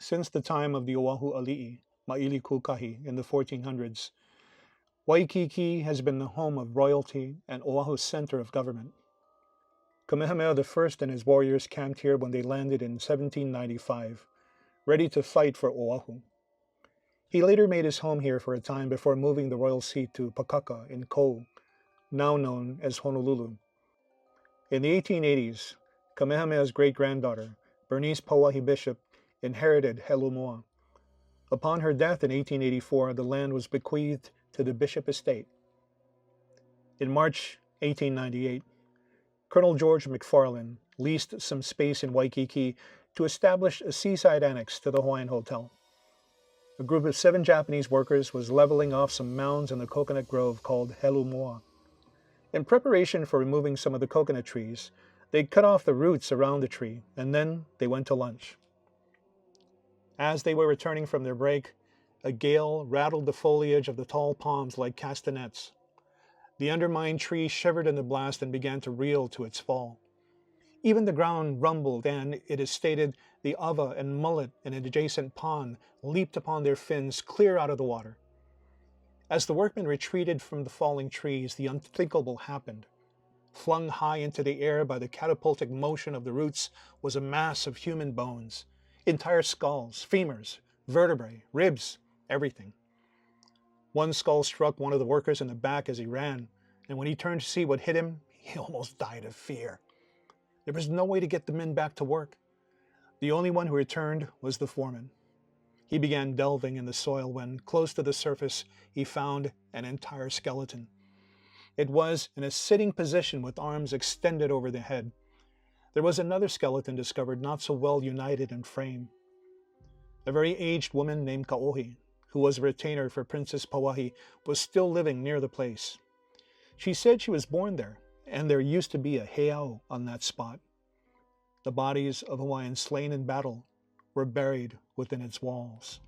Since the time of the Oahu Ali'i, Maili Kukahi, in the 1400s, Waikiki has been the home of royalty and Oahu's center of government. Kamehameha I and his warriors camped here when they landed in 1795, ready to fight for Oahu. He later made his home here for a time before moving the royal seat to Pakaka in Kou, now known as Honolulu. In the 1880s, Kamehameha's great-granddaughter, Bernice Pauahi Bishop, inherited Helumoa. Upon her death in 1884, the land was bequeathed to the Bishop estate. In March 1898, Colonel George McFarland leased some space in Waikiki to establish a seaside annex to the Hawaiian Hotel. A group of 7 Japanese workers was leveling off some mounds in the coconut grove called Helumoa. In preparation for removing some of the coconut trees, they cut off the roots around the tree, and then they went to lunch. As they were returning from their break, a gale rattled the foliage of the tall palms like castanets. The undermined tree shivered in the blast and began to reel to its fall. Even the ground rumbled, and, it is stated, the ava and mullet in an adjacent pond leaped upon their fins clear out of the water. As the workmen retreated from the falling trees, the unthinkable happened. Flung high into the air by the catapultic motion of the roots was a mass of human bones, entire skulls, femurs, vertebrae, ribs, everything. One skull struck one of the workers in the back as he ran, and when he turned to see what hit him, he almost died of fear. There was no way to get the men back to work. The only one who returned was the foreman. He began delving in the soil when, close to the surface, he found an entire skeleton. It was in a sitting position with arms extended over the head. There was another skeleton discovered not so well united in frame. A very aged woman named Kaohi, who was a retainer for Princess Pauahi, was still living near the place. She said she was born there, and there used to be a heiau on that spot. The bodies of Hawaiians slain in battle were buried within its walls.